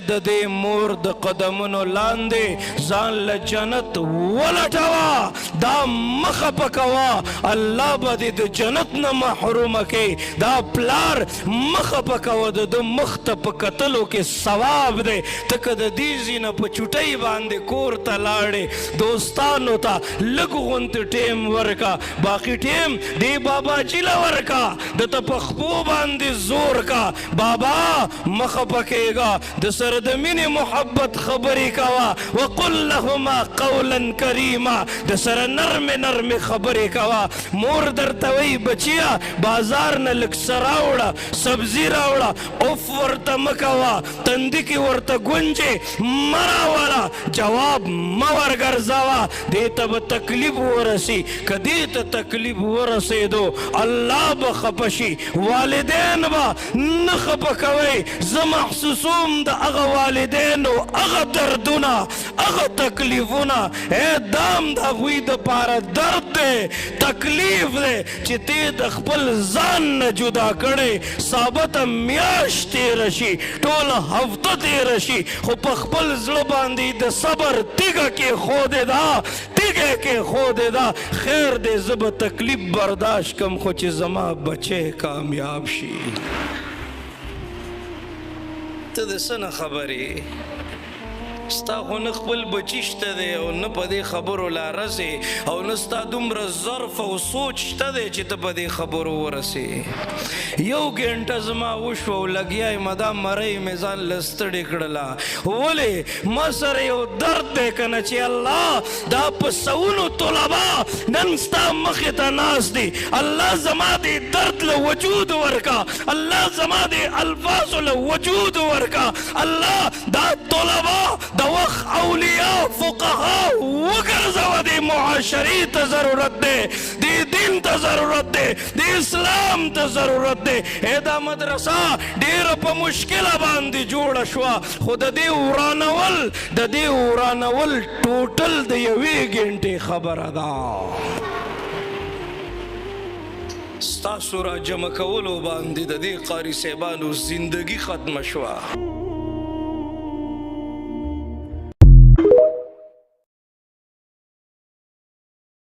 د دې مور د قدمونو لاندې ځان له جنت ولټوه، دا مخه پکوه، الله به دې د جنت نه محرومه کوي. دا پلار مخه پکوه، د ده مخ ته په کتلو کې ثواب دی. ته که د دې ځای نه په چوټۍ باندې کور ته لاړې، دوستانو ته لږ غونتې ټیم ورکه، باقي ټیم دې باباجي له ورکه، د ته په خپو باندې زور کا. بابا مخه پکېږه، د سره د مینې محبت خبرې کوه. وقل لهما قولا کریما، د سره نرمې نرمې خبرې کوه. مور درته وایي بچیه بازار نه لږ څه راوړه، سبزي راوړه، اف ورته مه کوه، تندي کې ورته ګونجې مه راوله، جواب مه ورګرځوه، دې ته به تکلیف ورسي. که دې ته تکلیف ورسېدو الله به خفه شي، والدین به نه خفه کوئ. زه محسوسوم د هغه والدینو هغه دردونه، هغه تکلیفونه، دام د هغوی دپاره درد دی، تکلیف دی چې ته د خپل ځان نه جدا کړې. ثابته میاشت تېره شي، ټوله هفته تېره شي، خو په خپل زړه باندې د صبر تیږه کېښودې ده، تیږه یې کېښودې ده. خیر دی زه به تکلیف برداشت کم، خو چې زما بچی کامیاب شي. ته د څه نه خبرې؟ ستا خو نه خپل بچي شته دی او نه په دې خبرو لا رسې، او نه ستا دومره ظرف او سوچ شته دی چې ته په دې خبرو ورسې. یو ګنټه زما وشوه او لګیا یم دا مرۍ مې ځان له ستړې کړله. ولې ما سره یو درد دی که نه چې الله دا په سوونو طلبا نن ستا مخې ته ناست دي. الله زما دې درد له وجود ورکا، الله زما دې الفاظو له وجود ورکا. الله دا طلبا د وخت اولیاء فقها وګرځوه. دې معاشرې ته ضرورت دی، دې دین ته ضرورت دی، د اسلام ته ضرورت دی. دا مدرسه ډېره په مشکله باندې جوړه شوه، خو د دې ورانول ټوټل د یوې ګنټې خبره ده. ستاسو را جمع کولو باندې د دې قاري صاحبانو زندګي ختمه شوه.